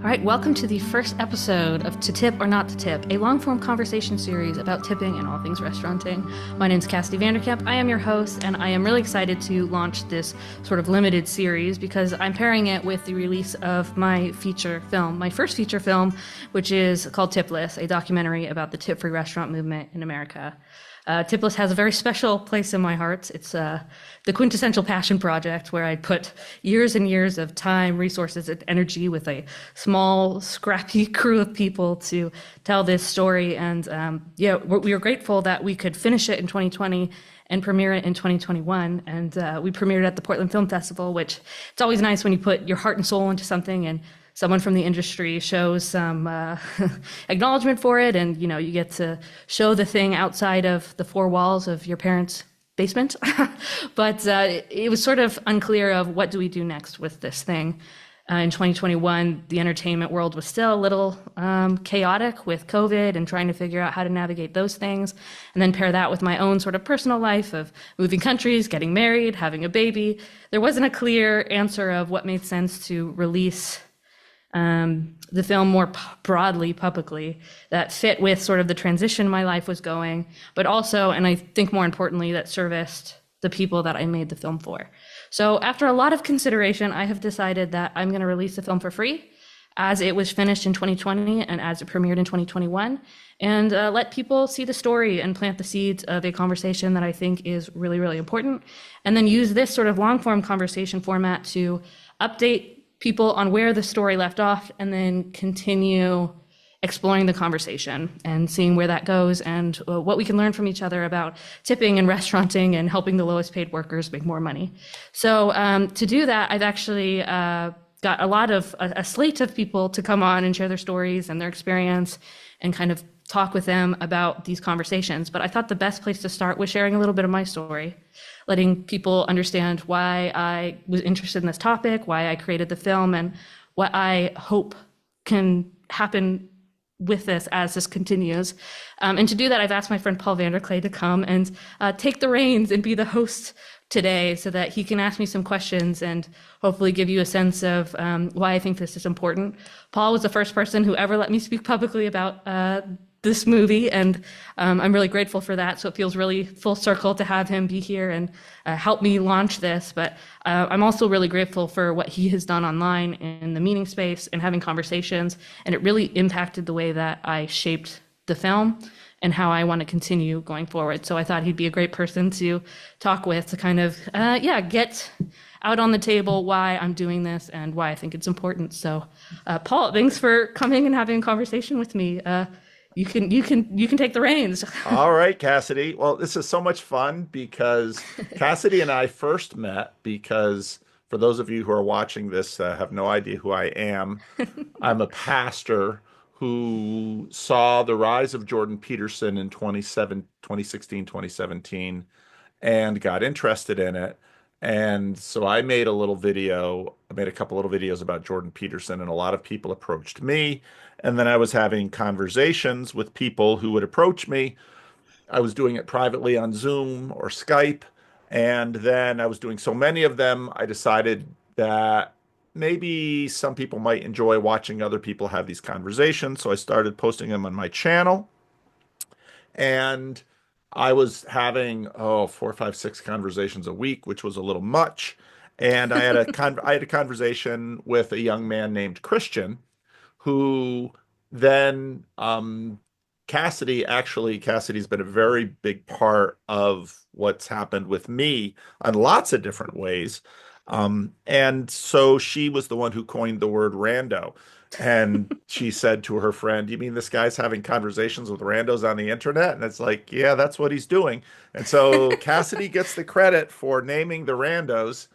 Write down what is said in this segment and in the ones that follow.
All right, welcome to the first episode of To Tip or Not to Tip, a long-form conversation series about tipping and all things restauranting. My name is Cassidy Vanderkamp. I am your host, and I am really excited to launch this sort of limited series because I'm pairing it with the release of my feature film, my first feature film, which is called Tipless, a documentary about the tip-free restaurant movement in America. Tipless has a very special place in my heart. It's the quintessential passion project where I put years and years of time, resources, and energy with a small, scrappy crew of people to tell this story. And we were grateful that we could finish it in 2020 and premiere it in 2021. And we premiered at the Portland Film Festival, which it's always nice when you put your heart and soul into something and someone from the industry shows some acknowledgement for it, and you get to show the thing outside of the four walls of your parents' basement. But it was sort of unclear of what do we do next with this thing. In 2021, the entertainment world was still a little chaotic with COVID and trying to figure out how to navigate those things, and then pair that with my own sort of personal life of moving countries, getting married, having a baby. There wasn't a clear answer of what made sense to release the film more broadly, publicly, that fit with sort of the transition my life was going, but also, and I think more importantly, that serviced the people that I made the film for. So after a lot of consideration, I have decided that I'm going to release the film for free as it was finished in 2020 and as it premiered in 2021, and let people see the story and plant the seeds of a conversation that I think is really, really important, and then use this sort of long-form conversation format to update people on where the story left off and then continue exploring the conversation and seeing where that goes and what we can learn from each other about tipping and restauranting and helping the lowest paid workers make more money. So to do that, I've actually got a slate of people to come on and share their stories and their experience and kind of talk with them about these conversations. But I thought the best place to start was sharing a little bit of my story, letting people understand why I was interested in this topic, why I created the film, and what I hope can happen with this as this continues. And to do that, I've asked my friend Paul Vanderklay to come and take the reins and be the host today so that he can ask me some questions and hopefully give you a sense of why I think this is important. Paul was the first person who ever let me speak publicly about this movie, and I'm really grateful for that. So it feels really full circle to have him be here and help me launch this. But I'm also really grateful for what he has done online in the meeting space and having conversations. And it really impacted the way that I shaped the film and how I want to continue going forward. So I thought he'd be a great person to talk with to kind of, get out on the table why I'm doing this and why I think it's important. So Paul, thanks for coming and having a conversation with me. You can take the reins. All right, Cassidy. Well, this is so much fun because Cassidy and I first met because for those of you who are watching this have no idea who I am. I'm a pastor who saw the rise of Jordan Peterson in 2016, 2017, and got interested in it. And so I made a little video. I made a couple little videos about Jordan Peterson, and a lot of people approached me. And then I was having conversations with people who would approach me. I was doing it privately on Zoom or Skype. And then I was doing so many of them, I decided that maybe some people might enjoy watching other people have these conversations. So I started posting them on my channel. And I was having, 4, 5, 6 conversations a week, which was a little much. And I had I had a conversation with a young man named Christian, who then Cassidy's been a very big part of what's happened with me on lots of different ways. And so she was the one who coined the word rando. And she said to her friend, "You mean this guy's having conversations with randos on the internet?" And it's like, yeah, that's what he's doing. And so Cassidy gets the credit for naming the randos.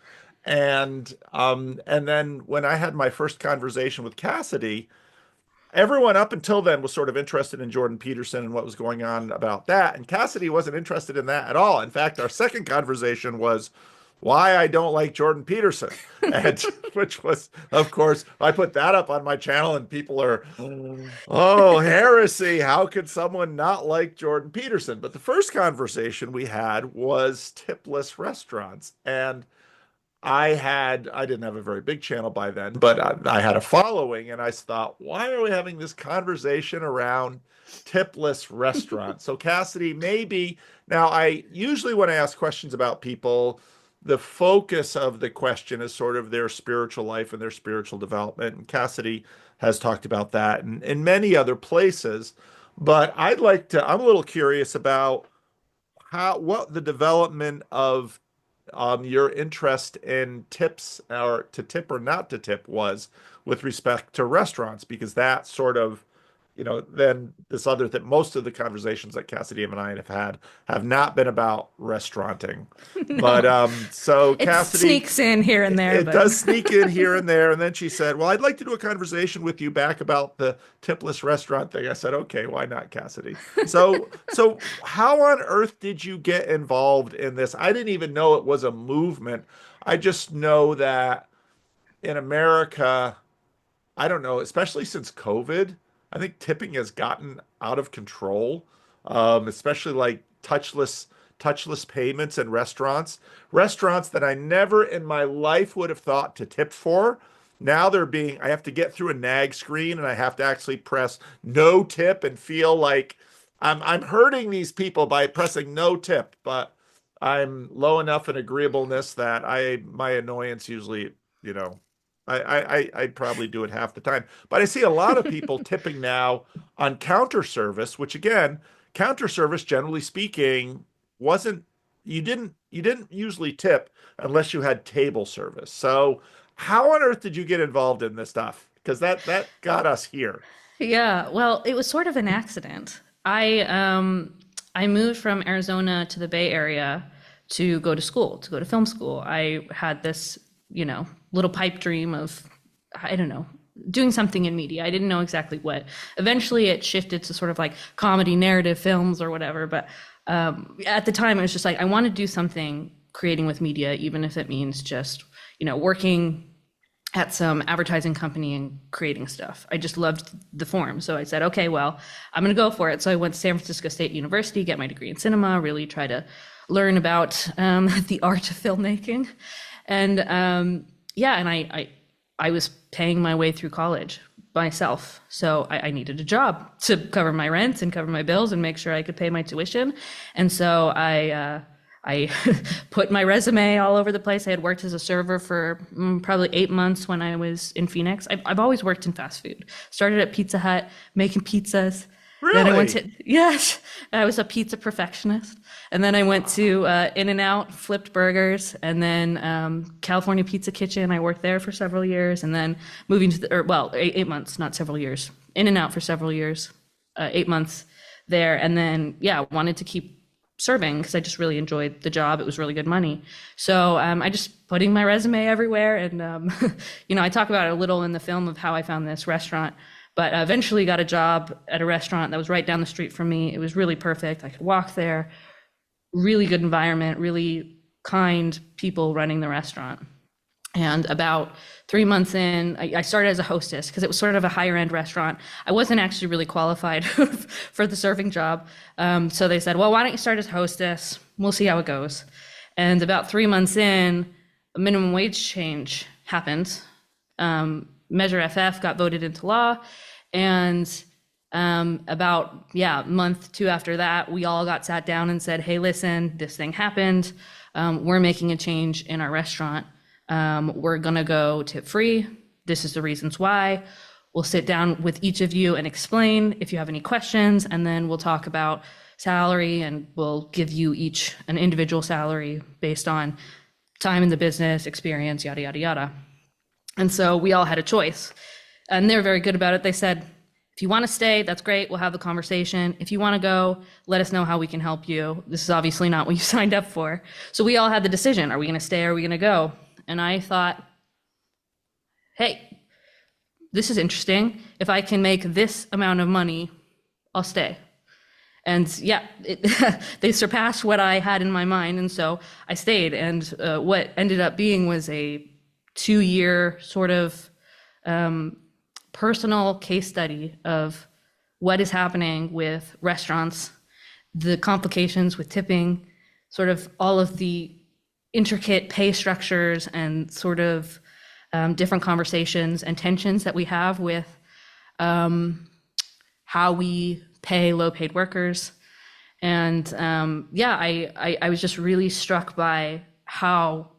And then when I had my first conversation with Cassidy, everyone up until then was sort of interested in Jordan Peterson and what was going on about that. And Cassidy wasn't interested in that at all. In fact, our second conversation was why I don't like Jordan Peterson, and which was, of course, I put that up on my channel and people are, oh, heresy. How could someone not like Jordan Peterson? But the first conversation we had was tipless restaurants. And I didn't have a very big channel by then, but I had a following, and I thought, why are we having this conversation around tipless restaurants? So Cassidy, maybe now I usually when I ask questions about people, the focus of the question is sort of their spiritual life and their spiritual development. And Cassidy has talked about that and in many other places. But I'm a little curious about what the development of your interest in tips or to tip or not to tip was with respect to restaurants, because that sort of, then this other that most of the conversations that Cassidy and I have had have not been about restauranting. But No, so it Cassidy, sneaks in here and there, it but does sneak in here and there. And then she said, well, I'd like to do a conversation with you back about the tipless restaurant thing. I said, okay, why not, Cassidy? So how on earth did you get involved in this? I didn't even know it was a movement. I just know that in America, I don't know, especially since COVID, I think tipping has gotten out of control, especially like touchless payments in restaurants that I never in my life would have thought to tip for. Now I have to get through a nag screen and I have to actually press no tip and feel like I'm hurting these people by pressing no tip, but I'm low enough in agreeableness that my annoyance usually, you know, I'd probably do it half the time. But I see a lot of people tipping now on counter service, which again, counter service, generally speaking, wasn't you didn't usually tip unless you had table service. So how on earth did you get involved in this stuff? Because that got us here. yeah, well, it was sort of an accident. I moved from Arizona to the Bay Area to go to school, to go to film school. I had this, little pipe dream of, I don't know, doing something in media. I didn't know exactly what. Eventually, it shifted to sort of like comedy narrative films or whatever. But at the time, it was just like I want to do something creating with media, even if it means just, working at some advertising company and creating stuff. I just loved the form. So I said, okay, well, I'm going to go for it. So I went to San Francisco State University, get my degree in cinema, really try to learn about the art of filmmaking. And yeah, and I was paying my way through college myself. So I needed a job to cover my rent and cover my bills and make sure I could pay my tuition. And so I put my resume all over the place. I had worked as a server for probably 8 months when I was in Phoenix. I've always worked in fast food. Started at Pizza Hut making pizzas. Then I went Really? to, yes, I was a pizza perfectionist. And then I went to In-N-Out, flipped burgers, and then California Pizza Kitchen. I worked there for several years, and then moving to well, 8 months, not several years. In-N-Out for several years, 8 months there. And then, yeah, wanted to keep serving because I just really enjoyed the job. It was really good money. So I just putting my resume everywhere. And, I talk about it a little in the film of how I found this restaurant. But I eventually got a job at a restaurant that was right down the street from me. It was really perfect. I could walk there. Really good environment, really kind people running the restaurant. And about 3 months in, I started as a hostess because it was sort of a higher end restaurant. I wasn't actually really qualified for the serving job. So they said, well, why don't you start as hostess? We'll see how it goes. And about 3 months in, a minimum wage change happened. Measure FF got voted into law. And about, month two after that, we all got sat down and said, hey, listen, this thing happened. We're making a change in our restaurant. We're going to go tip free. This is the reasons why. We'll sit down with each of you and explain if you have any questions, and then we'll talk about salary, and we'll give you each an individual salary based on time in the business, experience, yada, yada, yada. And so we all had a choice, and they're very good about it. They said, if you want to stay, that's great. We'll have the conversation. If you want to go, let us know how we can help you. This is obviously not what you signed up for. So we all had the decision. Are we going to stay? Or are we going to go? And I thought, hey, this is interesting. If I can make this amount of money, I'll stay. And yeah, they surpassed what I had in my mind. And so I stayed. And what ended up being was a 2-year sort of personal case study of what is happening with restaurants, the complications with tipping, sort of all of the intricate pay structures and sort of different conversations and tensions that we have with how we pay low paid workers. And yeah, I was just really struck by how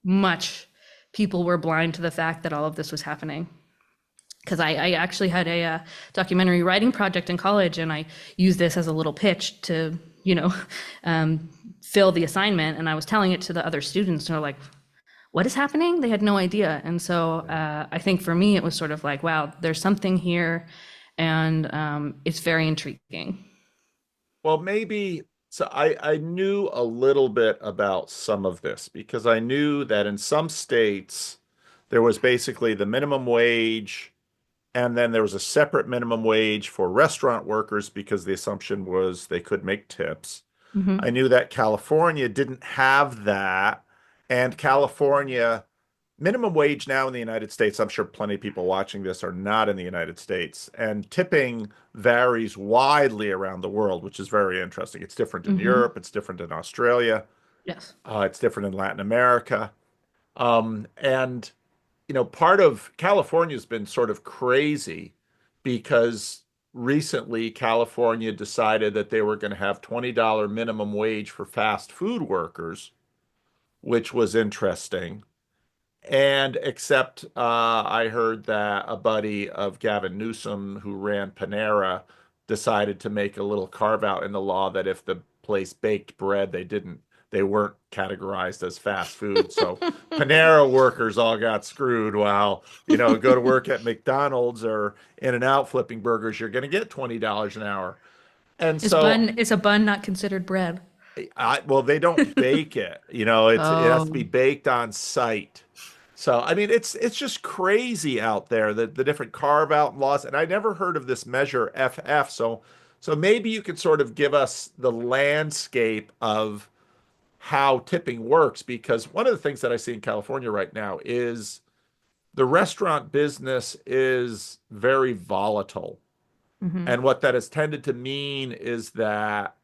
much people were blind to the fact that all of this was happening. Because I actually had a documentary writing project in college, and I used this as a little pitch to, you know, fill the assignment. And I was telling it to the other students, and they're like, what is happening? They had no idea. And so I think for me, it was sort of like, wow, there's something here, and it's very intriguing. Well, maybe so I knew a little bit about some of this because I knew that in some states there was basically the minimum wage, and then there was a separate minimum wage for restaurant workers because the assumption was they could make tips. I Hmm. knew that California didn't have that, and California minimum wage now in the United States, I'm sure plenty of people watching this are not in the United States, and tipping varies widely around the world, which is very interesting. It's different in Hmm. Europe, it's different in Australia, Yes. it's different in Latin America. And part of California's been sort of crazy because recently California decided that they were going to have $20 minimum wage for fast food workers, which was interesting. And except I heard that a buddy of Gavin Newsom, who ran Panera, decided to make a little carve out in the law that if the place baked bread, they weren't categorized as fast food. So Panera workers all got screwed while, go to work at McDonald's or In-N-Out flipping burgers, you're going to get $20 an hour. And so Is a bun not considered bread? well, they don't bake it. It has to be Oh, baked on site. So I mean, it's just crazy out there the different carve out laws. And I never heard of this measure FF. So maybe you could sort of give us the landscape of how tipping works, because one of the things that I see in California right now is the restaurant business is very volatile. hmm. And what that has tended to mean is that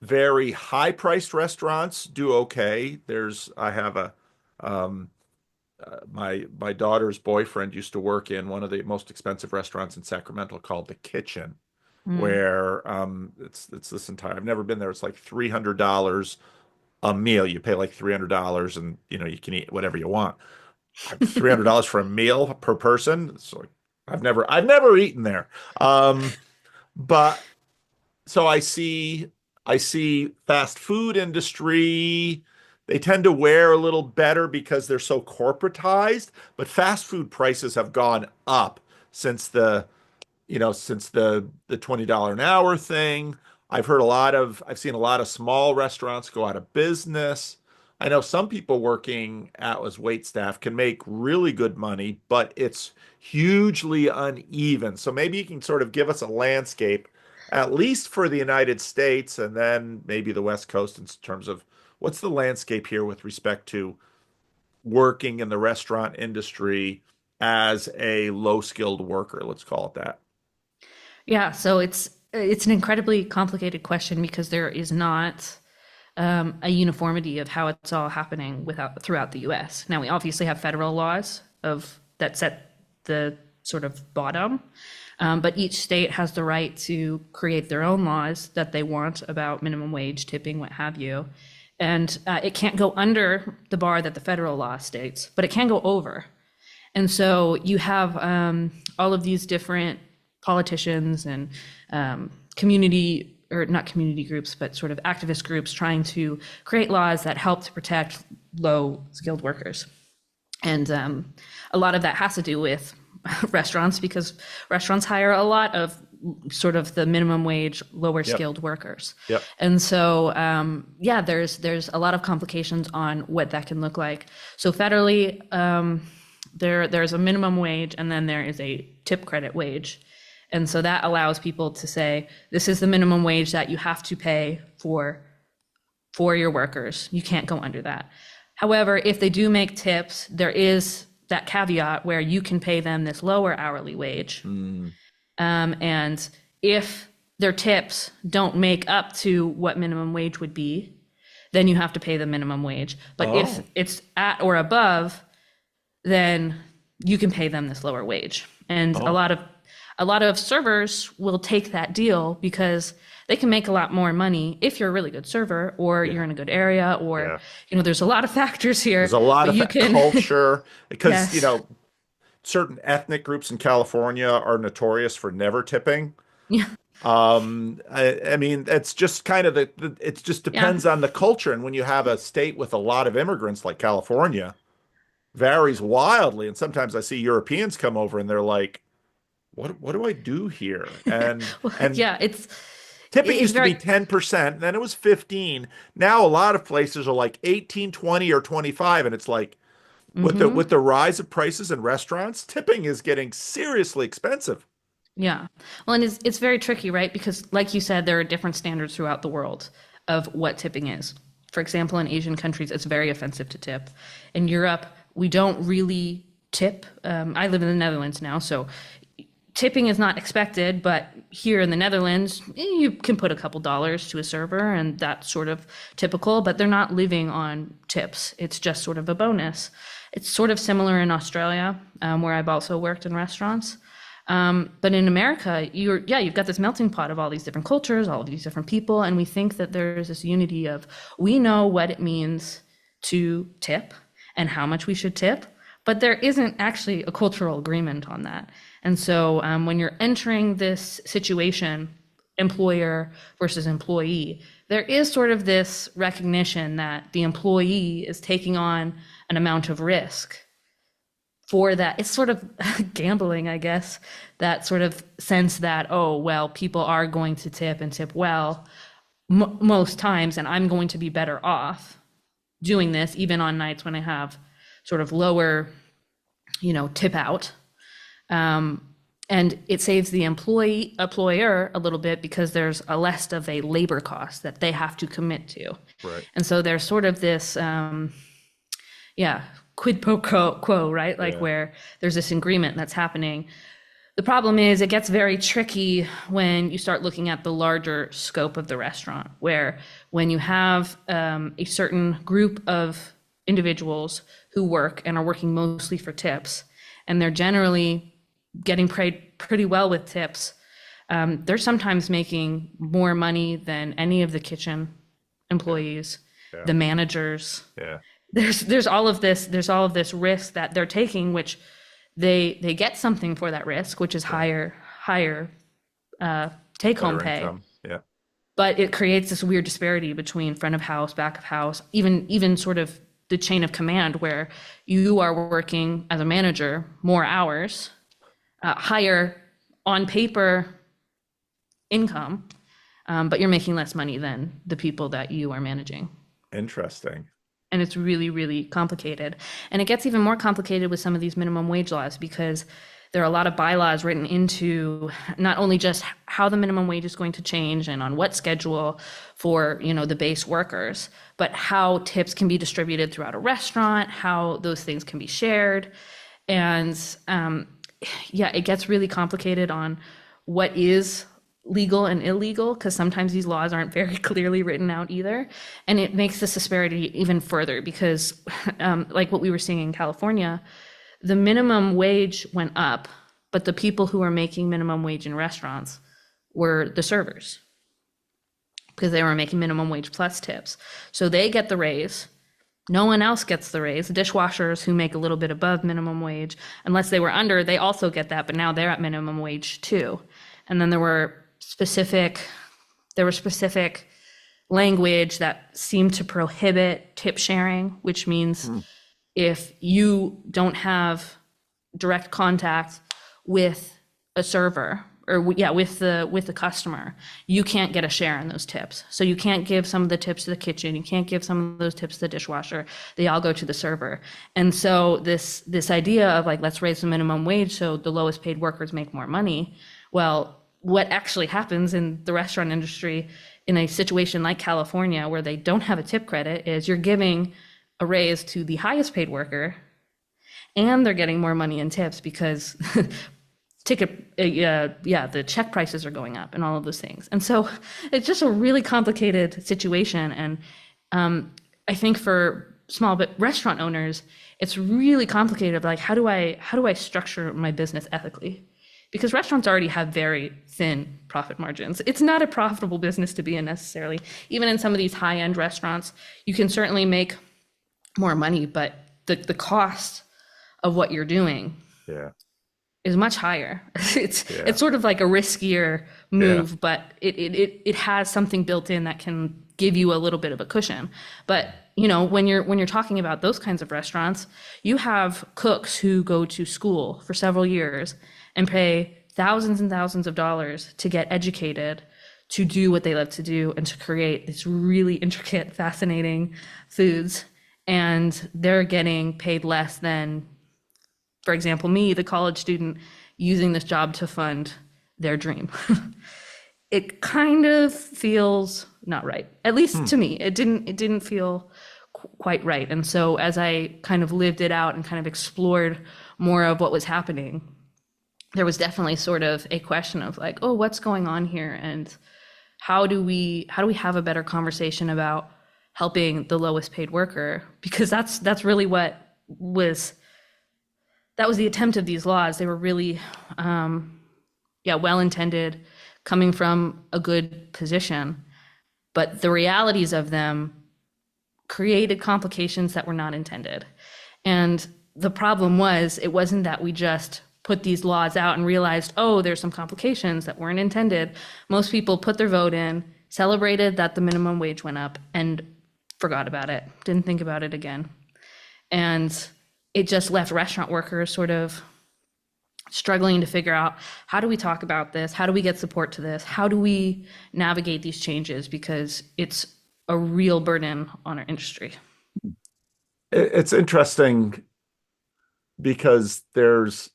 very high priced restaurants do okay. I have um, my daughter's boyfriend used to work in one of the most expensive restaurants in Sacramento called The Kitchen, Mm. where it's this entire. I've never been there. It's like $300 a meal. You pay like $300, and you can eat whatever you want. $300 for a meal per person. So I've never eaten there. But so I see fast food industry, they tend to wear a little better because they're so corporatized, but fast food prices have gone up since the $20 an hour thing. I've seen a lot of small restaurants go out of business. I know some people working out as wait staff can make really good money, but it's hugely uneven. So maybe you can sort of give us a landscape, at least for the United States, and then maybe the West Coast in terms of what's the landscape here with respect to working in the restaurant industry as a low skilled worker, let's call it that. Yeah, so it's an incredibly complicated question because there is not a uniformity of how it's all happening throughout the U.S. Now we obviously have federal laws of that set the sort of bottom, but each state has the right to create their own laws that they want about minimum wage, tipping, what have you, and it can't go under the bar that the federal law states, but it can go over. And so you have all of these different politicians and community, or not community groups, but sort of activist groups trying to create laws that help to protect low skilled workers. And a lot of that has to do with restaurants because restaurants hire a lot of sort of the minimum wage, lower Yep. skilled workers. Yep. And so, yeah, there's a lot of complications on what that can look like. So federally, there's a minimum wage and then there is a tip credit wage. And so that allows people to say, this is the minimum wage that you have to pay for your workers. You can't go under that. However, if they do make tips, there is that caveat where you can pay them this lower hourly wage. Mm, And if their tips don't make up to what minimum wage would be, then you have to pay the minimum wage. But if Oh, it's at or above, then you can pay them this lower wage. And oh, a lot of servers will take that deal because they can make a lot more money if you're a really good server or you're yeah, in a good area or yeah. there's a lot of factors There's here, a lot but of you can culture because, yes. certain ethnic groups in California are notorious for never tipping. Yeah. I mean, it's just kind of it just Yeah. depends on the culture. And when you have a state with a lot of immigrants like California, varies wildly. And sometimes I see Europeans come over and they're like, what do I do here? Well, And yeah, tipping it's used to very be 10%, then it was 15. Now a lot of places are like 18, 20, or 25. And it's like with the rise of prices in restaurants, tipping is getting seriously expensive. yeah. Well, and it's very tricky, right? Because like you said, there are different standards throughout the world of what tipping is. For example, in Asian countries, it's very offensive to tip. In Europe, we don't really tip. I live in the Netherlands now, so tipping is not expected, but here in the Netherlands, you can put a couple dollars to a server, and that's sort of typical, but they're not living on tips. It's just sort of a bonus. It's sort of similar in Australia, where I've also worked in restaurants. But in America, you've got this melting pot of all these different cultures, all of these different people, and we think that there's this unity of we know what it means to tip and how much we should tip, but there isn't actually a cultural agreement on that. And so when you're entering this situation, employer versus employee, there is sort of this recognition that the employee is taking on an amount of risk for that. It's sort of gambling, I guess, that sort of sense that, oh, well, people are going to tip and tip well most times, and I'm going to be better off doing this, even on nights when I have sort of lower, tip out. And it saves the employer a little bit because there's a less of a labor cost that they have to commit to. Right. And so there's sort of this, quid pro quo, right? Like Yeah. where there's this agreement that's happening. The problem is it gets very tricky when you start looking at the larger scope of the restaurant, where when you have a certain group of individuals who work and are working mostly for tips, and they're generally getting paid pretty well with tips, they're sometimes making more money than any of the kitchen Yeah. employees, Yeah. the managers. Yeah. There's all of this risk that they're taking, which they get something for that risk, which is Yeah. higher take home Better pay. income. Yeah. But it creates this weird disparity between front of house, back of house, even sort of the chain of command, where you are working as a manager more hours, higher on paper income, but you're making less money than the people that you are managing. Interesting. And it's really, really complicated. And it gets even more complicated with some of these minimum wage laws because there are a lot of bylaws written into not only just how the minimum wage is going to change and on what schedule for, the base workers, but how tips can be distributed throughout a restaurant, how those things can be shared. And it gets really complicated on what is legal and illegal, because sometimes these laws aren't very clearly written out either. And it makes this disparity even further because, like what we were seeing in California, the minimum wage went up, but the people who are making minimum wage in restaurants were the servers because they were making minimum wage plus tips. So they get the raise. No one else gets the raise. The dishwashers who make a little bit above minimum wage, unless they were under, they also get that, but now they're at minimum wage too. And then there were specific language that seemed to prohibit tip sharing, which means if you don't have direct contact with a server or with the customer, you can't get a share in those tips. So you can't give some of the tips to the kitchen, you can't give some of those tips to the dishwasher. They all go to the server. And so this idea of like, let's raise the minimum wage so the lowest paid workers make more money. Well, what actually happens in the restaurant industry in a situation like California where they don't have a tip credit is you're giving a raise to the highest paid worker and they're getting more money in tips because the check prices are going up and all of those things. And so it's just a really complicated situation. And I think for small but restaurant owners, it's really complicated. Like, how do I structure my business ethically? Because restaurants already have very thin profit margins. It's not a profitable business to be in necessarily. Even in some of these high-end restaurants, you can certainly make more money, but the cost of what you're doing Yeah. is much higher. Yeah. It's sort of like a riskier Yeah. move, but it has something built in that can give you a little bit of a cushion. But when you're talking about those kinds of restaurants, you have cooks who go to school for several years and pay thousands and thousands of dollars to get educated to do what they love to do and to create these really intricate, fascinating foods. And they're getting paid less than, for example, me, the college student, using this job to fund their dream. It kind of feels not right. At least to me, it didn't feel quite right. And so as I kind of lived it out and kind of explored more of what was happening, there was definitely sort of a question of like, oh, what's going on here? And how do we have a better conversation about helping the lowest paid worker? Because that's really what was that was the attempt of these laws. They were really, well intended, coming from a good position, but the realities of them created complications that were not intended. And the problem was, it wasn't that we just put these laws out and realized, oh, there's some complications that weren't intended. Most people put their vote in, celebrated that the minimum wage went up, and forgot about it, didn't think about it again. And it just left restaurant workers sort of struggling to figure out, how do we talk about this? How do we get support to this? How do we navigate these changes? Because it's a real burden on our industry. It's interesting because there's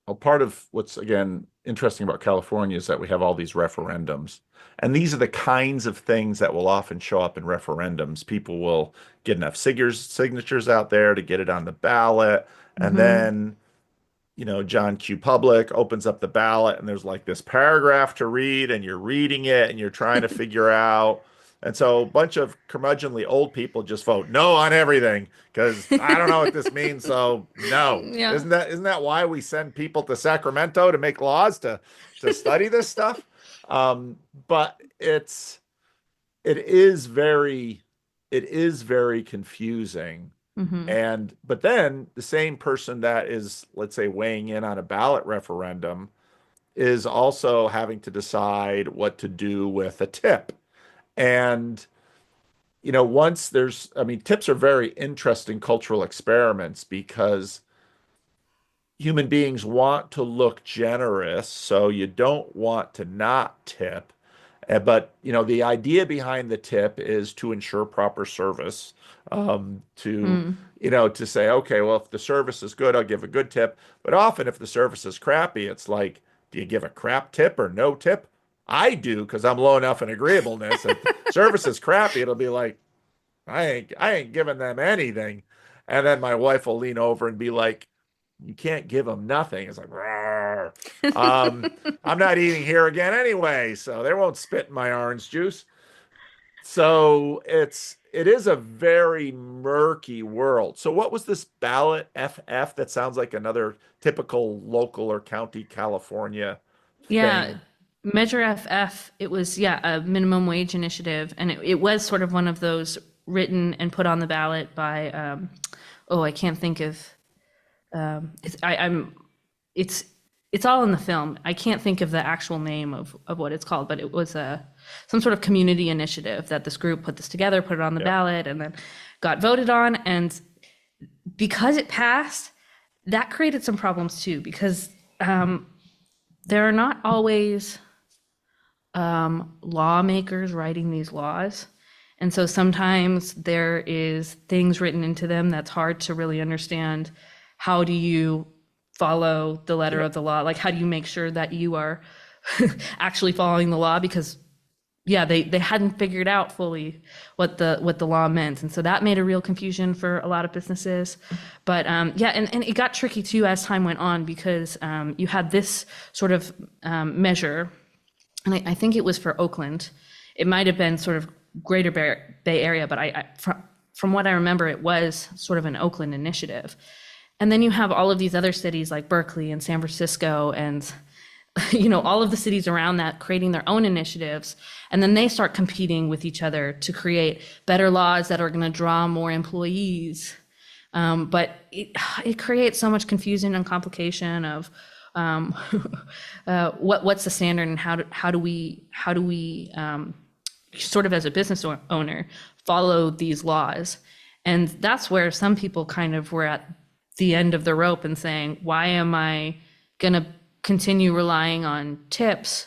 a part of what's, again, interesting about California is that we have all these referendums. And these are the kinds of things that will often show up in referendums. People will get enough signatures out there to get it on the ballot. And Mm-hmm. then, John Q. Public opens up the ballot and there's like this paragraph to read, and you're reading it and you're trying to figure out. And so a bunch of curmudgeonly old people just vote no on everything because I don't know what this means. So no. Yeah. Isn't that why we send people to Sacramento to make laws to study this stuff? But it is very confusing. Mm-hmm. But then the same person that is, let's say, weighing in on a ballot referendum is also having to decide what to do with a tip. And, once tips are very interesting cultural experiments because human beings want to look generous, so you don't want to not tip. But the idea behind the tip is to ensure proper service. Mm. To say, okay, well, if the service is good, I'll give a good tip. But often, if the service is crappy, it's like, do you give a crap tip or no tip? I do because I'm low enough in agreeableness. If service is crappy, it'll be like, I ain't giving them anything. And then my wife will lean over and be like, you can't give them nothing. It's like, "Rawr." I'm not eating here again anyway, so they won't spit in my orange juice. So it is a very murky world. So what was this ballot FF? That sounds like another typical local or county California Yeah. thing. Measure FF, it was, a minimum wage initiative. And it was sort of one of those written and put on the ballot by, I can't think of, it's, it's all in the film. I can't think of the actual name of what it's called, but it was some sort of community initiative that this group put this together, put it on the Yep. ballot, and then got voted on. And because it passed, that created some problems too, because there are not always lawmakers writing these laws. And so sometimes there is things written into them that's hard to really understand. How do you follow the letter Yep. of the law? Like, how do you make sure that you are actually following the law? Because they hadn't figured out fully what the law meant, and so that made a real confusion for a lot of businesses. But and it got tricky too as time went on, because you had this sort of measure, and I think it was for Oakland. It might have been sort of Greater Bay Area, but from what I remember, it was sort of an Oakland initiative. And then you have all of these other cities like Berkeley and San Francisco and all of the cities around that creating their own initiatives, and then they start competing with each other to create better laws that are going to draw more employees. But it creates so much confusion and complication of um, what's the standard and how do we sort of as a business owner follow these laws. And that's where some people kind of were at the end of the rope and saying, why am I going to continue relying on tips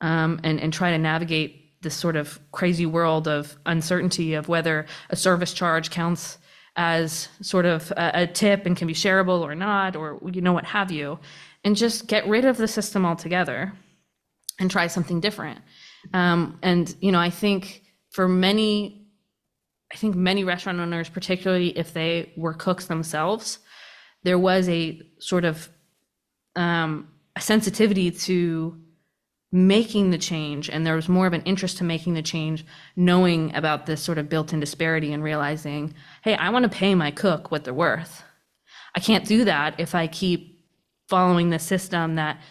and try to navigate this sort of crazy world of uncertainty of whether a service charge counts as sort of a tip and can be shareable or not, or what have you, and just get rid of the system altogether and try something different. And I think for many restaurant owners, particularly if they were cooks themselves, there was a sort of a sensitivity to making the change, and there was more of an interest to making the change, knowing about this sort of built-in disparity and realizing, hey, I want to pay my cook what they're worth. I can't do that if I keep following the system that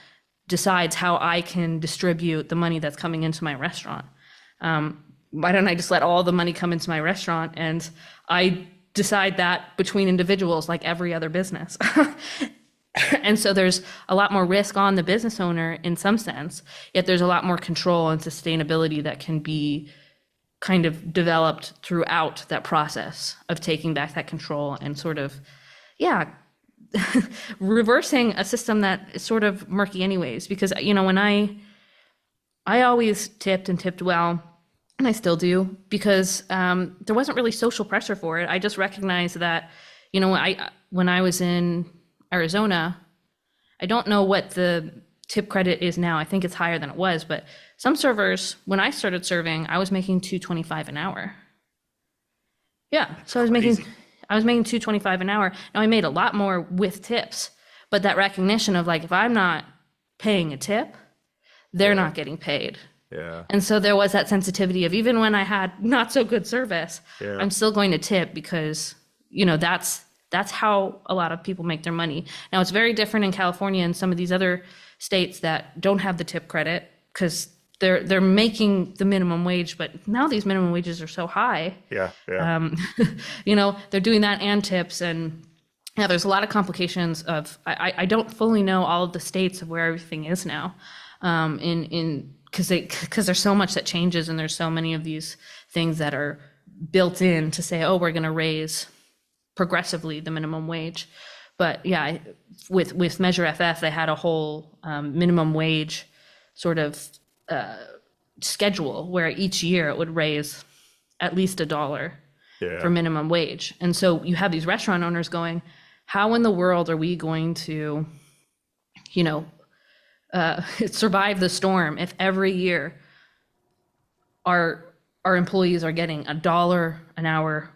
decides how I can distribute the money that's coming into my restaurant. Why don't I just let all the money come into my restaurant and I decide that between individuals like every other business? And so there's a lot more risk on the business owner in some sense, yet there's a lot more control and sustainability that can be kind of developed throughout that process of taking back that control and sort of, yeah, reversing a system that is sort of murky anyways. Because, when I always tipped and tipped well, and I still do, because there wasn't really social pressure for it. I just recognized that, when I was in Arizona, I don't know what the tip credit is now. I think it's higher than it was, but some servers, when I started serving, I was making $2.25 an hour. Yeah, so I was making $2.25 an hour. Now I made a lot more with tips, but that recognition of like, if I'm not paying a tip, they're not getting paid. Yeah. And so there was that sensitivity of, even when I had not so good service, I'm still going to tip because, that's how a lot of people make their money. Now it's very different in California and some of these other states that don't have the tip credit because they're making the minimum wage, but now these minimum wages are so high. Yeah. They're doing that and tips, and yeah, there's a lot of complications of, I don't fully know all of the states of where everything is now, because there's so much that changes, and there's so many of these things that are built in to say, oh, we're going to raise progressively the minimum wage. But yeah, with Measure FF, they had a whole minimum wage sort of schedule where each year it would raise at least $1 for minimum wage. And so you have these restaurant owners going, how in the world are we going to, survive the storm if every year our employees are getting $1 an hour,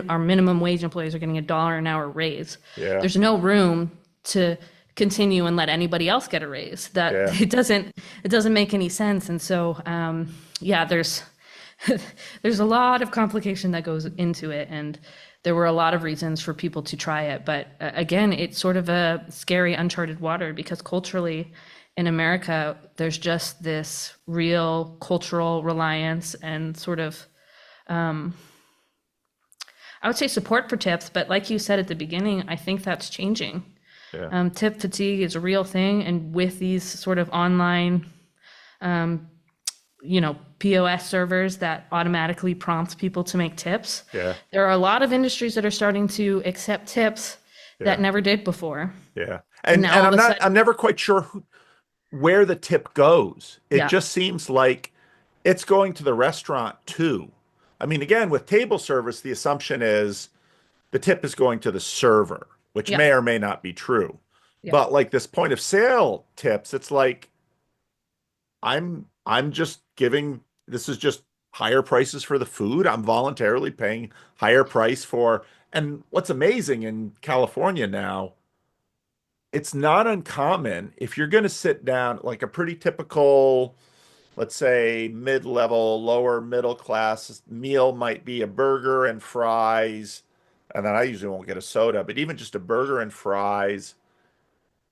our minimum wage employees are getting $1 an hour raise? There's no room to continue and let anybody else get a raise. It doesn't make any sense. And so there's there's a lot of complication that goes into it, and there were a lot of reasons for people to try it. But again, it's sort of a scary uncharted water, because culturally in America, there's just this real cultural reliance and sort of I would say support for tips, but like you said at the beginning, I think that's changing. Tip fatigue is a real thing, and with these sort of online, POS servers that automatically prompt people to make tips, there are a lot of industries that are starting to accept tips that never did before. And I'm never quite sure where the tip goes. It just seems like it's going to the restaurant too. I mean, again, with table service, the assumption is the tip is going to the server, which may or may not be true. But like this point of sale tips, it's like I'm just giving, this is just higher prices for the food. I'm voluntarily paying higher price for, and what's amazing in California now, it's not uncommon if you're going to sit down like a pretty typical let's say mid-level, lower middle class meal might be a burger and fries, and then I usually won't get a soda, but even just a burger and fries,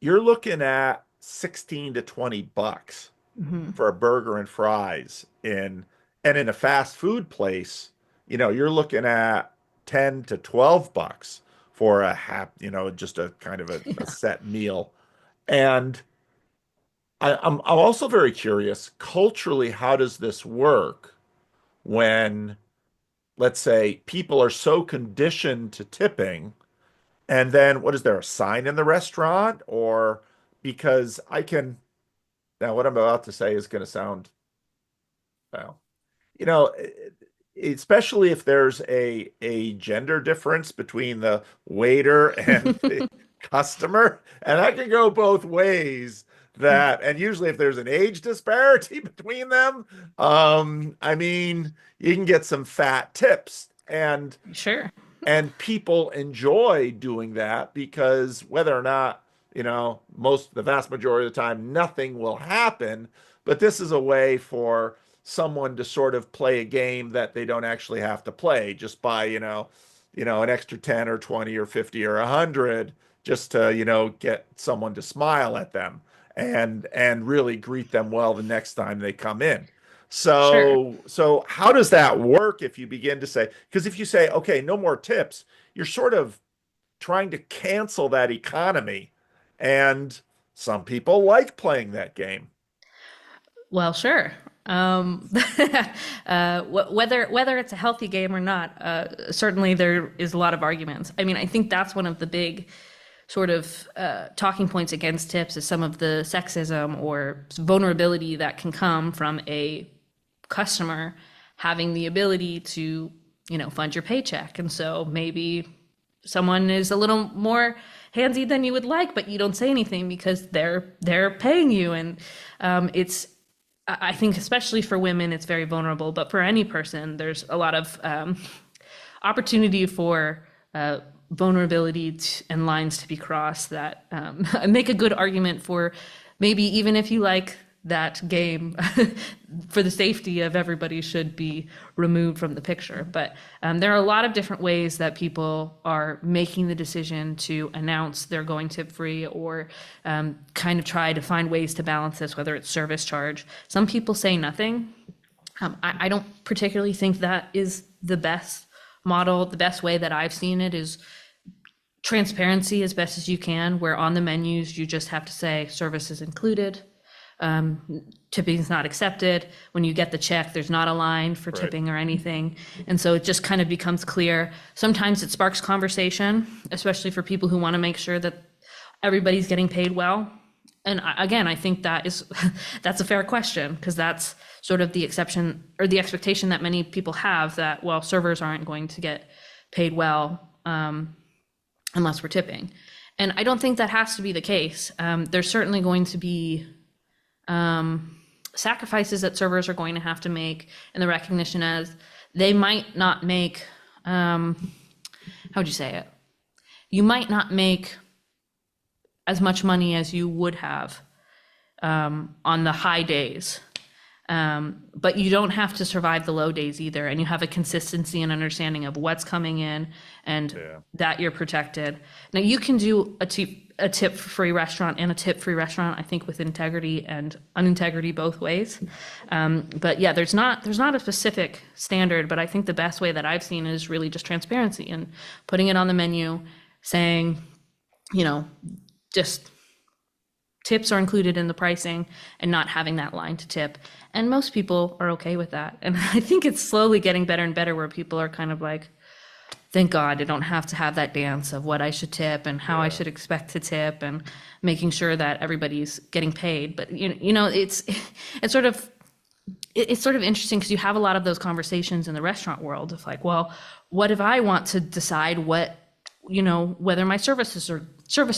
you're looking at 16 to 20 bucks Hmm. for a burger and fries in a fast food place, you're looking at 10 to 12 bucks for just a kind of a set meal. And I'm also very curious, culturally, how does this work when, let's say, people are so conditioned to tipping, and then what is there, a sign in the restaurant? Or because now what I'm about to say is going to sound, well, you know, especially if there's a gender difference between the waiter and the customer, and that can go both ways. And usually if there's an age disparity between them, I mean, you can get some fat tips. Sure. And people enjoy doing that because whether or not, the vast majority of the time, nothing will happen. But this is a way for someone to sort of play a game that they don't actually have to play just by, an extra 10 or 20 or 50 or 100 just to, get someone to smile at them and really greet them well the next time they come in. Sure. So how does that work if you begin to say, because if you say, okay, no more tips, you're sort of trying to cancel that economy. And some people like playing that game. Well, sure. Whether it's a healthy game or not, certainly there is a lot of arguments. I mean, I think that's one of the big sort of talking points against tips is some of the sexism or vulnerability that can come from a customer having the ability to, fund your paycheck. And so maybe someone is a little more handsy than you would like, but you don't say anything because they're paying you. And I think especially for women, it's very vulnerable. But for any person, there's a lot of opportunity for vulnerability and lines to be crossed that make a good argument for maybe even if you like that game for the safety of everybody should be removed from the picture. But there are a lot of different ways that people are making the decision to announce they're going tip free or kind of try to find ways to balance this, whether it's service charge. Some people say nothing. I don't particularly think that is the best model. The best way that I've seen it is transparency as best as you can, where on the menus you just have to say service is included. Tipping is not accepted. When you get the check, there's not a line for tipping or anything. And so it just kind of becomes clear. Sometimes it sparks conversation, especially for people who want to make sure that everybody's getting paid well. And again, I think that's a fair question because that's sort of the exception or the expectation that many people have that, well, servers aren't going to get paid well unless we're tipping. And I don't think that has to be the case. There's certainly going to be sacrifices that servers are going to have to make, and the recognition as they might not make, how would you say it? You might not make as much money as you would have on the high days. But you don't have to survive the low days either. And you have a consistency and understanding of what's coming in and that you're protected. Now you can do a tip-free restaurant and a tip-free restaurant, I think, with integrity and unintegrity both ways. But yeah, there's not a specific standard, but I think the best way that I've seen is really just transparency and putting it on the menu, saying, just tips are included in the pricing and not having that line to tip. And most people are okay with that. And I think it's slowly getting better and better where people are kind of like, thank God I don't have to have that dance of what I should tip and how I should expect to tip and making sure that everybody's getting paid. But it's sort of interesting because you have a lot of those conversations in the restaurant world of like, well, what if I want to decide whether my service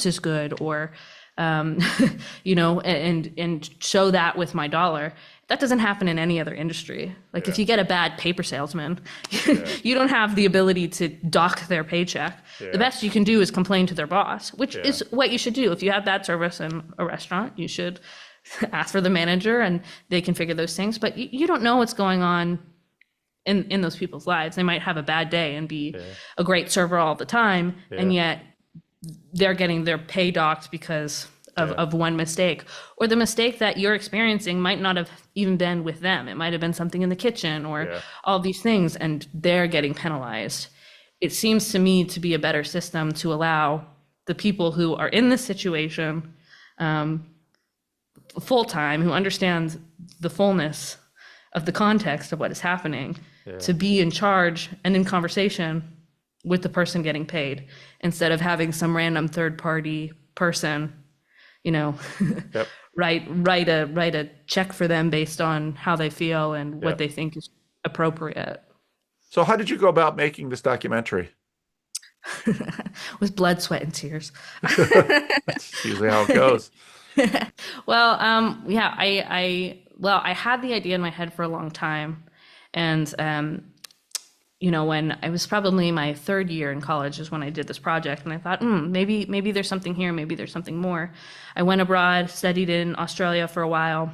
is good or and show that with my dollar. That doesn't happen in any other industry. Like if you get a bad paper salesman, you don't have the ability to dock their paycheck. The best you can do is complain to their boss, which is what you should do. If you have bad service in a restaurant, you should ask for the manager and they can figure those things. But you don't know what's going on in those people's lives. They might have a bad day and be Yeah. a great server all the time, and Yeah. yet they're getting their pay docked because Yeah. of one mistake. Or the mistake that you're experiencing might not have even been with them. It might have been something in the kitchen or Yeah. all these things, and they're getting penalized. It seems to me to be a better system to allow the people who are in this situation full time, who understand the fullness of the context of what is happening, Yeah. to be in charge and in conversation with the person getting paid, instead of having some random third party person, you know, Yep. write a check for them based on how they feel and what Yep. they think is appropriate. So how did you go about making this documentary? With blood, sweat, and tears. That's usually how it goes. Well, yeah, I had the idea in my head for a long time, and when I was probably my third year in college is when I did this project, and I thought, maybe there's something here, maybe there's something more. I went abroad, studied in Australia for a while,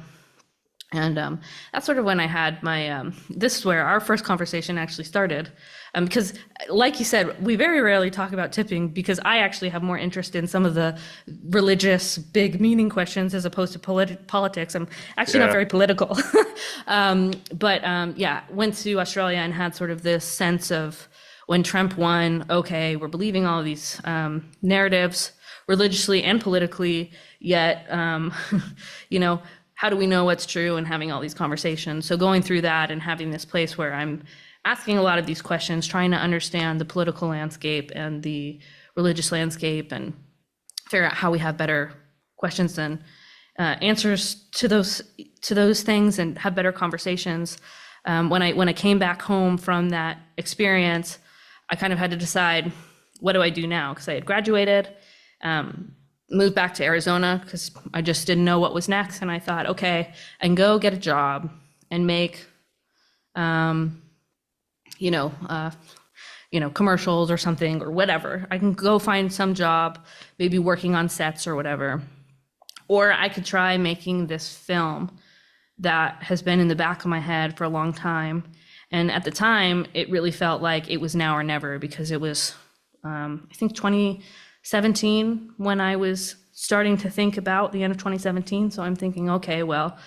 and that's sort of when I had my. This is where our first conversation actually started, because, like you said, we very rarely talk about tipping because I actually have more interest in some of the religious, big meaning questions as opposed to politics. I'm actually not Yeah. very political, yeah, went to Australia and had sort of this sense of when Trump won. Okay, we're believing all of these narratives religiously and politically, yet how do we know what's true, and having all these conversations. So going through that and having this place where I'm asking a lot of these questions, trying to understand the political landscape and the religious landscape and figure out how we have better questions and answers to those things and have better conversations. When I came back home from that experience, I kind of had to decide, what do I do now? Because I had graduated, moved back to Arizona because I just didn't know what was next. And I thought, okay, I can go get a job and make, commercials or something or whatever. I can go find some job, maybe working on sets or whatever. Or I could try making this film that has been in the back of my head for a long time. And at the time, it really felt like it was now or never, because it was, I think 2017 when I was starting to think about the end of 2017. So I'm thinking, okay, well,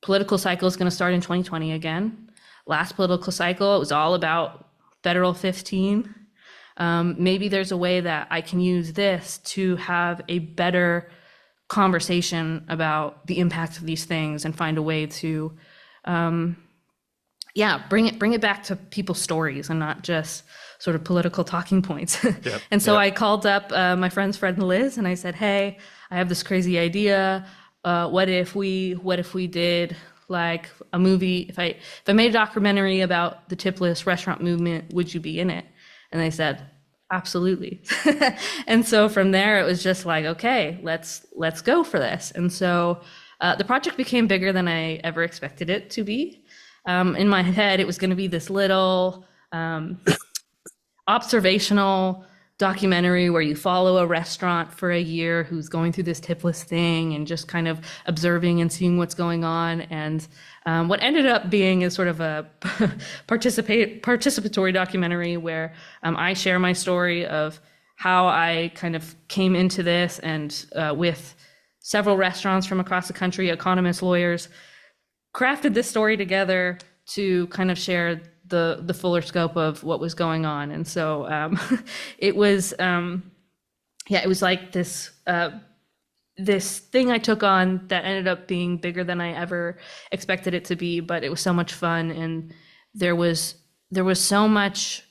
political cycle is going to start in 2020 again. Last political cycle, it was all about federal 15. Maybe there's a way that I can use this to have a better conversation about the impact of these things and find a way to, bring it back to people's stories and not just sort of political talking points. Yep, And so yep. I called up my friends Fred and Liz, and I said, hey, I have this crazy idea. What if we did like a movie? If I made a documentary about the tipless restaurant movement, would you be in it? And they said, absolutely. And so from there, it was just like, okay, let's go for this. And so the project became bigger than I ever expected it to be. In my head, it was going to be this little observational documentary where you follow a restaurant for a year who's going through this tipless thing and just kind of observing and seeing what's going on. And what ended up being is sort of a participatory documentary where I share my story of how I kind of came into this, and with several restaurants from across the country, economists, lawyers, crafted this story together to kind of share the fuller scope of what was going on. And so it was like this this thing I took on that ended up being bigger than I ever expected it to be, but it was so much fun, and there was so much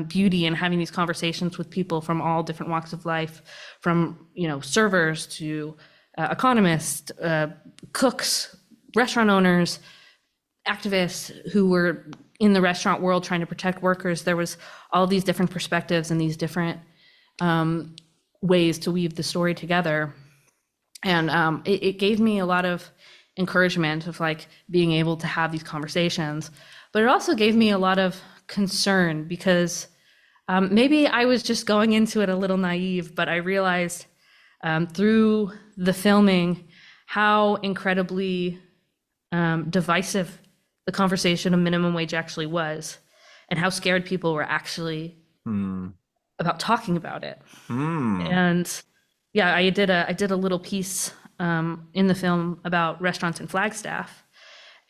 beauty in having these conversations with people from all different walks of life, from servers to economists, cooks, restaurant owners, activists who were in the restaurant world trying to protect workers. There was all these different perspectives and these different ways to weave the story together. And it gave me a lot of encouragement of like being able to have these conversations, but it also gave me a lot of concern because maybe I was just going into it a little naive, but I realized through the filming how incredibly divisive the conversation of minimum wage actually was, and how scared people were actually Hmm. about talking about it. Hmm. And yeah, I did a little piece in the film about restaurants in Flagstaff.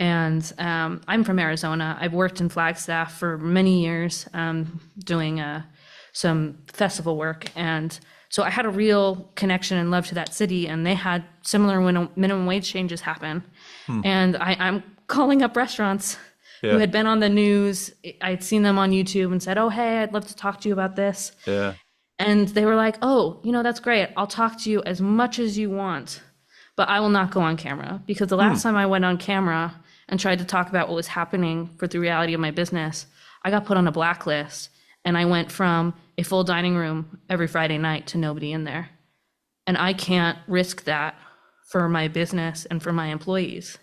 And I'm from Arizona. I've worked in Flagstaff for many years, doing some festival work, and so I had a real connection and love to that city. And they had similar minimum wage changes happen. Hmm. And I'm calling up restaurants who Yeah. had been on the news. I'd seen them on YouTube and said, "Oh, hey, I'd love to talk to you about this." Yeah. And they were like, "Oh, that's great. I'll talk to you as much as you want, but I will not go on camera." Because the Hmm. last time I went on camera and tried to talk about what was happening for the reality of my business, I got put on a blacklist, and I went from a full dining room every Friday night to nobody in there. And I can't risk that for my business and for my employees.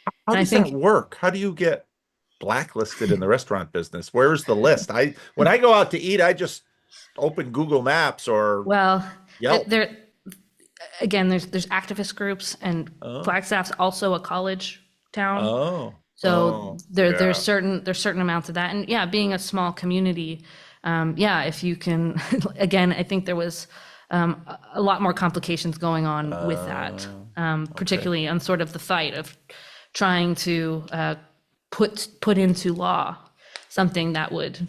How And I does that think, work? How do you get blacklisted in the restaurant business? Where's the list? When I go out to eat, I just open Google Maps or well, Yelp. there again, there's activist groups, and Oh. Flagstaff's also a college town. Oh. So Oh. there's Yeah. certain amounts of that, and yeah, being a small community, yeah, if you can, again, I think there was a lot more complications going on with that, Okay. particularly on sort of the fight of trying to put into law something that would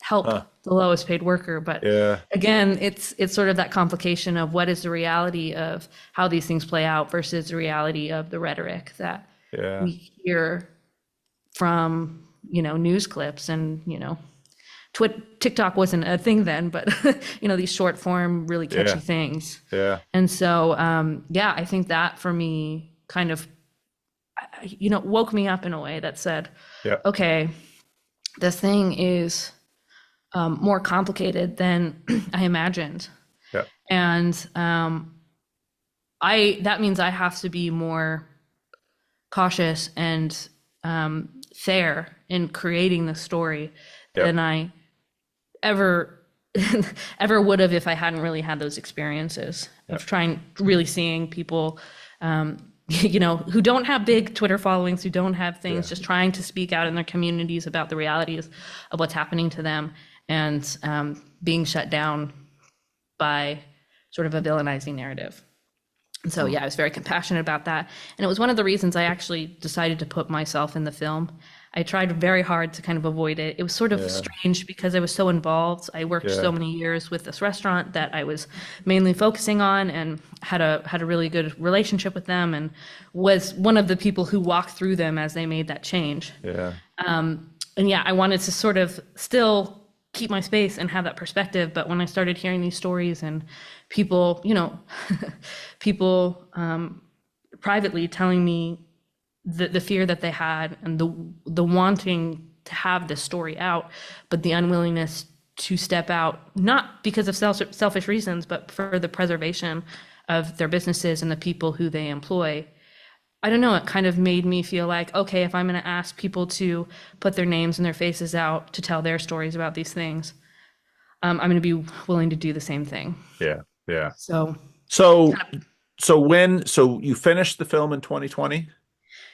help Huh. the lowest paid worker. But Yeah. again, it's sort of that complication of what is the reality of how these things play out versus the reality of the rhetoric that Yeah. we hear from news clips. And TikTok wasn't a thing then, but these short form really catchy Yeah. things. Yeah. And so yeah, I think that for me kind of woke me up in a way that said, Yeah. okay, this thing is more complicated than I imagined. Yeah. And I that means I have to be more cautious and fair in creating the story Yeah. than I ever ever would have if I hadn't really had those experiences Yeah. of trying really seeing people who don't have big Twitter followings, who don't have things, Yeah. just trying to speak out in their communities about the realities of what's happening to them, and being shut down by sort of a villainizing narrative. And so, Hmm. yeah, I was very compassionate about that. And it was one of the reasons I actually decided to put myself in the film. I tried very hard to kind of avoid it. It was sort of Yeah. strange because I was so involved. I worked so Yeah. many years with this restaurant that I was mainly focusing on, and had a really good relationship with them, and was one of the people who walked through them as they made that change. Yeah. And yeah, I wanted to sort of still keep my space and have that perspective. But when I started hearing these stories and people, people privately telling me the fear that they had, and the wanting to have this story out, but the unwillingness to step out, not because of selfish reasons, but for the preservation of their businesses and the people who they employ. I don't know, it kind of made me feel like, okay, if I'm going to ask people to put their names and their faces out to tell their stories about these things, I'm going to be willing to do the same thing. Yeah. Yeah. So, So, so you finished the film in 2020?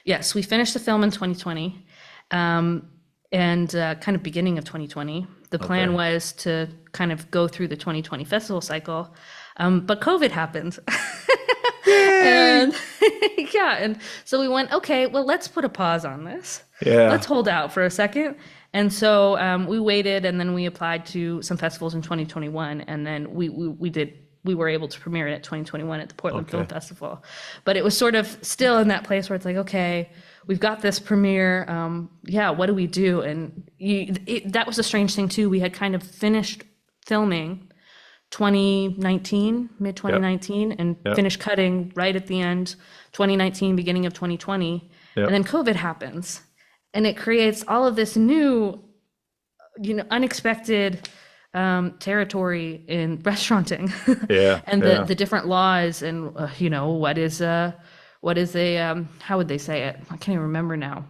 yes, we finished the film in 2020, and kind of beginning of 2020. The plan Okay. was to kind of go through the 2020 festival cycle, but COVID happened. Yay! And yeah, and so we went, okay, well, let's put a pause on this. Let's Yeah. hold out for a second. And so we waited, and then we applied to some festivals in 2021, and then we were able to premiere it at 2021 at the Portland Film Okay. Festival. But it was sort of still in that place where it's like, okay, we've got this premiere. Yeah, what do we do? And that was a strange thing too. We had kind of finished filming 2019, mid Yep. 2019, and Yep. finished cutting right at the end, 2019, beginning of 2020. And Yep. then COVID happens, and it creates all of this new, unexpected territory in restauranting, Yeah. and Yeah. the different laws, and what is a how would they say it? I can't even remember now.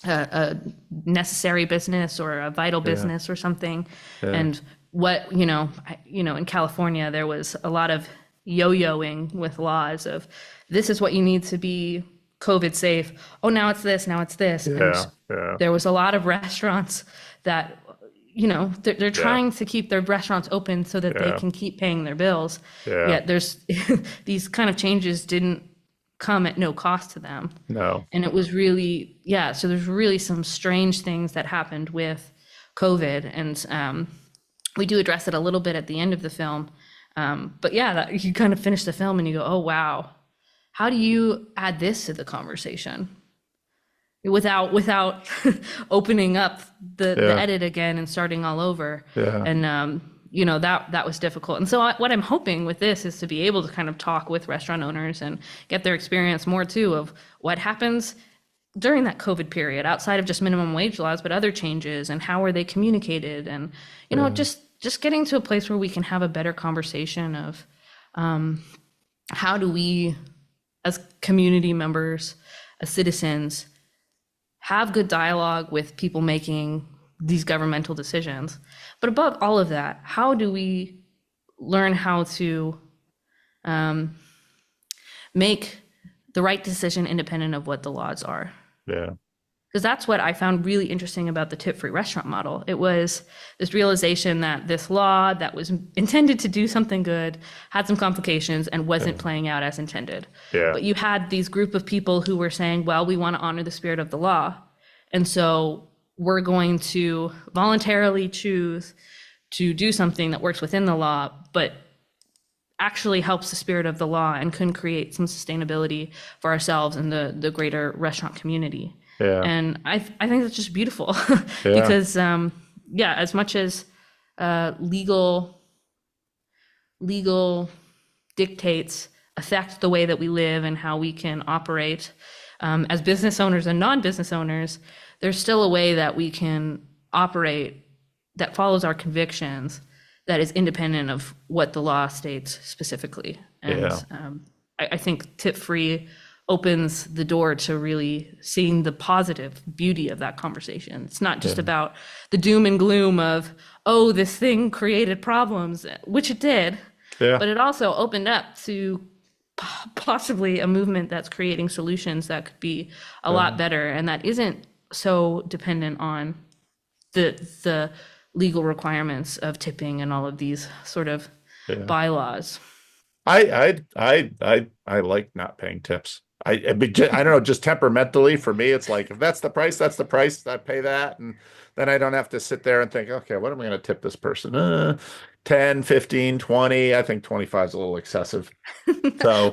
A necessary business or a vital Yeah. business or something. Yeah. And what in California there was a lot of yo-yoing with laws of this is what you need to be COVID safe. Oh, now it's this, now it's this. And Yeah. Yeah. there was a lot of restaurants that, they're Yeah. trying to keep their restaurants open so that they Yeah. can keep paying their bills. Yeah. Yet there's these kind of changes didn't come at no cost to them. No. And it was really, yeah, so there's really some strange things that happened with COVID. And we do address it a little bit at the end of the film. But yeah, you kind of finish the film and you go, oh, wow, how do you add this to the conversation without opening up the edit again and starting all over? Yeah. And that was difficult. And so what I'm hoping with this is to be able to kind of talk with restaurant owners and get their experience more too of what happens during that COVID period outside of just minimum wage laws, but other changes and how are they communicated, and just getting to a place where we can have a better conversation of how do we as community members, as citizens, have good dialogue with people making these governmental decisions. But above all of that, how do we learn how to make the right decision independent of what the laws are? Yeah. Because that's what I found really interesting about the tip-free restaurant model. It was this realization that this law that was intended to do something good had some complications and wasn't playing out as intended. Yeah. But you had these group of people who were saying, well, we want to honor the spirit of the law. And so we're going to voluntarily choose to do something that works within the law, but actually helps the spirit of the law and can create some sustainability for ourselves and the greater restaurant community. Yeah. And I think that's just beautiful Yeah. because, as much as legal dictates affect the way that we live and how we can operate as business owners and non-business owners, there's still a way that we can operate that follows our convictions, that is independent of what the law states specifically. And I think tip-free opens the door to really seeing the positive beauty of that conversation. It's not just about the doom and gloom of, oh, this thing created problems, which it did, but it also opened up to possibly a movement that's creating solutions that could be a lot better and that isn't so dependent on the legal requirements of tipping and all of these sort of bylaws. I like not paying tips. I don't know, just temperamentally for me, it's like, if that's the price, that's the price. I pay that. And then I don't have to sit there and think, okay, what am I going to tip this person? 10, 15, 20. I think 25 is a little excessive. So,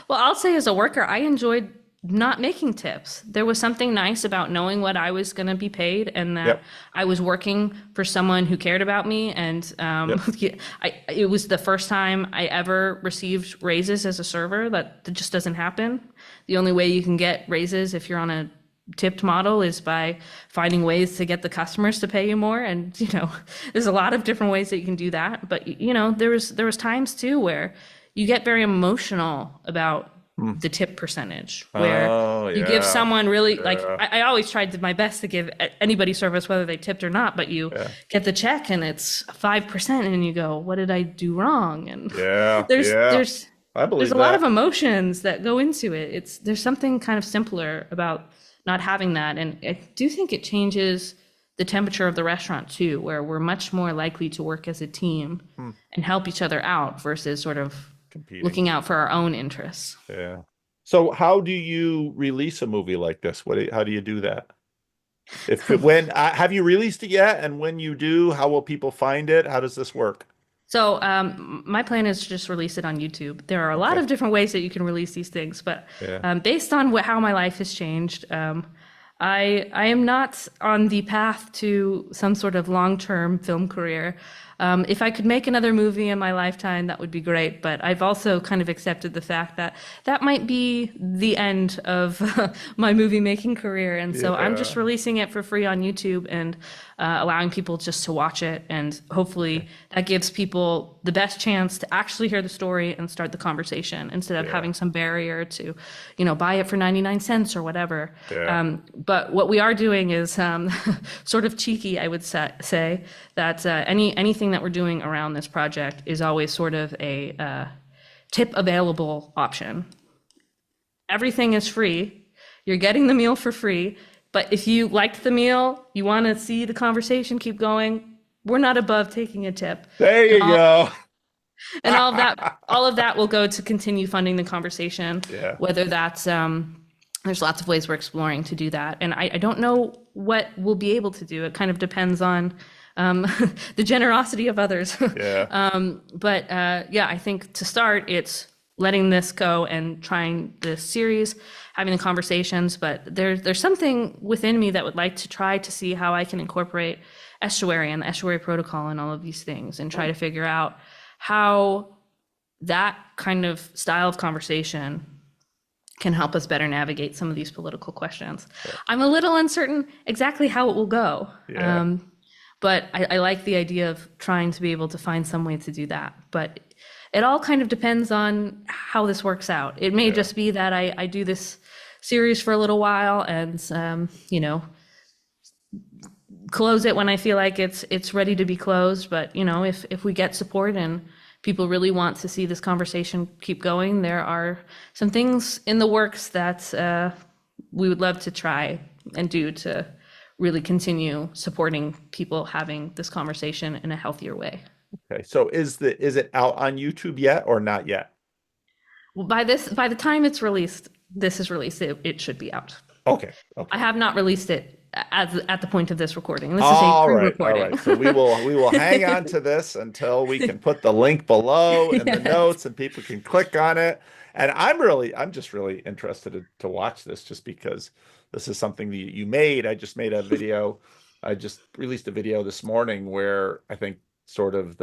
I'll say as a worker, I enjoyed not making tips. There was something nice about knowing what I was going to be paid and that I was working for someone who cared about me. And it was the first time I ever received raises as a server. That just doesn't happen. The only way you can get raises if you're on a tipped model is by finding ways to get the customers to pay you more. And, there's a lot of different ways that you can do that. But, there was times too where you get very emotional about the tip percentage, where you give someone really I always tried my best to give anybody service, whether they tipped or not, but you get the check and it's 5% and you go, what did I do wrong? And there's a lot of emotions that go into it. There's something kind of simpler about not having that. And I do think it changes the temperature of the restaurant too, where we're much more likely to work as a team and help each other out versus sort of competing, looking out for our own interests. Yeah. So how do you release a movie like this? How do you do that? Have you released it yet? And when you do, how will people find it? How does this work? So my plan is to just release it on YouTube. There are a lot of different ways that you can release these things, but based on how my life has changed, I am not on the path to some sort of long-term film career. If I could make another movie in my lifetime, that would be great. But I've also kind of accepted the fact that that might be the end of my movie making career. And so I'm just releasing it for free on YouTube and allowing people just to watch it. And hopefully that gives people the best chance to actually hear the story and start the conversation instead of having some barrier to, buy it for 99 cents or whatever. But what we are doing is sort of cheeky, I would say that anything that we're doing around this project is always sort of a tip available option. Everything is free. You're getting the meal for free. But if you liked the meal, you want to see the conversation keep going, we're not above taking a tip. There you go. And all of that will go to continue funding the conversation. Yeah. Whether that's there's lots of ways we're exploring to do that, and I don't know what we'll be able to do. It kind of depends on the generosity of others. Yeah. But yeah, I think to start, it's letting this go and trying this series, having the conversations. But there's something within me that would like to try to see how I can incorporate estuary and the estuary protocol and all of these things, and try to figure out how that kind of style of conversation can help us better navigate some of these political questions. Yeah. I'm a little uncertain exactly how it will go. Yeah. But I like the idea of trying to be able to find some way to do that. But it all kind of depends on how this works out. It may just be that I do this series for a little while and, you know, close it when I feel like it's ready to be closed. But, you know, if we get support and people really want to see this conversation keep going, there are some things in the works that we would love to try and do to really continue supporting people having this conversation in a healthier way. Okay, so is it out on YouTube yet or not yet? Well, by the time this is released, it should be out. Okay. I have not released it at the point of this recording. This is a pre-recording. All right. So we will hang on to this until we can put the link below in the notes and people can click on it. And I'm just really interested to watch this, just because this is something that you made. I just made a video. I just released a video this morning where I think sort of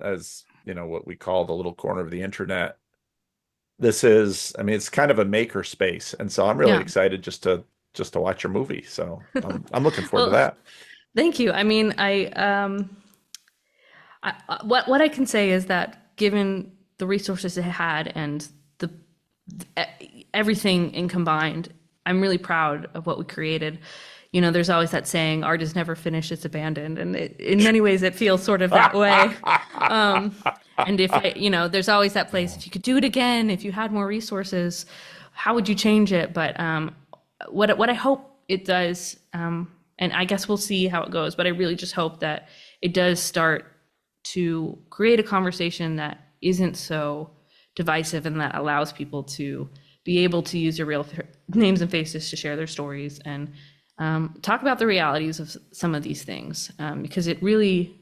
as you know, what we call the little corner of the internet. This is, I mean, it's kind of a maker space. And so I'm really excited just to watch your movie. So I'm looking forward to that. Thank you. I mean, what I can say is that given the resources it had and everything in combined, I'm really proud of what we created. You know, there's always that saying, art is never finished, it's abandoned. And in many ways it feels sort of that way. And there's always that place, if you could do it again, if you had more resources, how would you change it? But what I hope it does, and I guess we'll see how it goes, but I really just hope that it does start to create a conversation that isn't so divisive and that allows people to be able to use your real names and faces to share their stories and talk about the realities of some of these things, because it really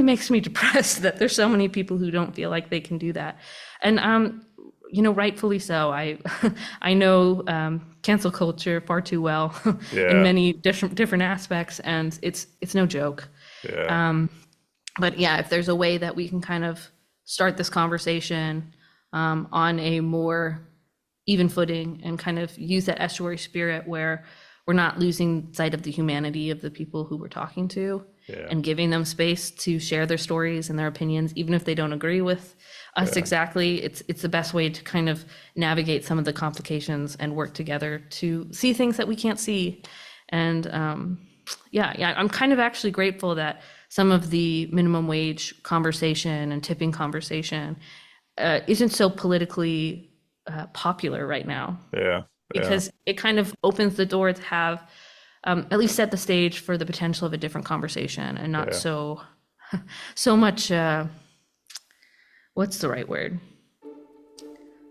makes me depressed that there's so many people who don't feel like they can do that. And rightfully so. I know cancel culture far too well in many different aspects, and it's no joke. But yeah, if there's a way that we can kind of start this conversation on a more even footing and kind of use that estuary spirit where we're not losing sight of the humanity of the people who we're talking to, and giving them space to share their stories and their opinions, even if they don't agree with us exactly. It's the best way to kind of navigate some of the complications and work together to see things that we can't see. And I'm kind of actually grateful that some of the minimum wage conversation and tipping conversation isn't so politically popular right now. Because it kind of opens the door to have at least set the stage for the potential of a different conversation, and not so much what's the right word,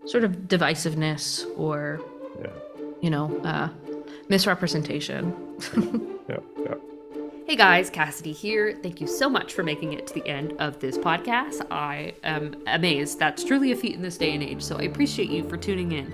sort of divisiveness or misrepresentation. Hey guys, Cassidy here. Thank you so much for making it to the end of this podcast. I am amazed. That's truly a feat in this day and age, so I appreciate you for tuning in.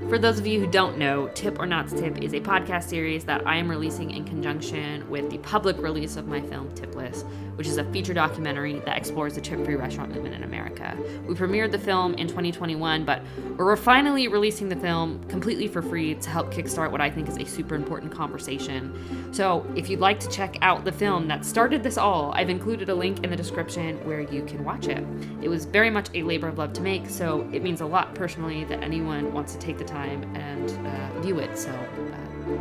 For those of you who don't know, Tip or Not to Tip is a podcast series that I am releasing in conjunction with the public release of my film, Tipless, which is a feature documentary that explores the tip-free restaurant movement in America. We premiered the film in 2021, but we're finally releasing the film completely for free to help kickstart what I think is a super important conversation. So if you'd like to check out the film that started this all, I've included a link in the description where you can watch it. It was very much a labor of love to make, so it means a lot personally that anyone wants to take the time and view it. So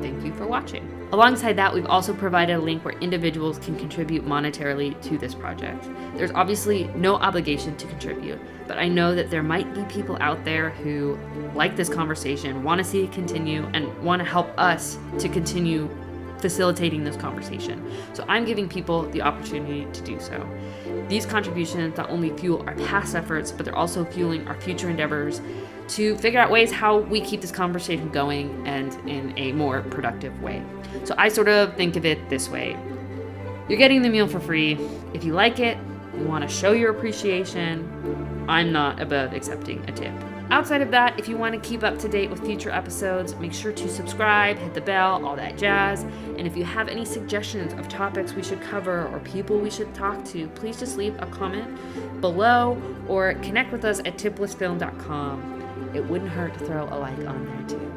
Thank you for watching. Alongside that, we've also provided a link where individuals can contribute monetarily to this project. There's obviously no obligation to contribute, but I know that there might be people out there who like this conversation, want to see it continue, and want to help us to continue facilitating this conversation. So I'm giving people the opportunity to do so. These contributions not only fuel our past efforts, but they're also fueling our future endeavors to figure out ways how we keep this conversation going and in a more productive way. So I sort of think of it this way. You're getting the meal for free. If you like it, you want to show your appreciation, I'm not above accepting a tip. Outside of that, if you want to keep up to date with future episodes, make sure to subscribe, hit the bell, all that jazz. And if you have any suggestions of topics we should cover or people we should talk to, please just leave a comment below or connect with us at tiplessfilm.com. It wouldn't hurt to throw a like on there too.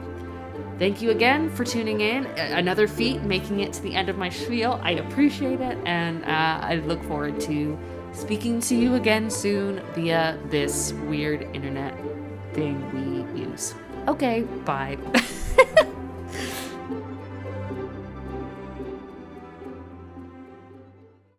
Thank you again for tuning in. Another feat, making it to the end of my spiel. I appreciate it, and I look forward to speaking to you again soon via this weird internet thing we use. Okay, bye.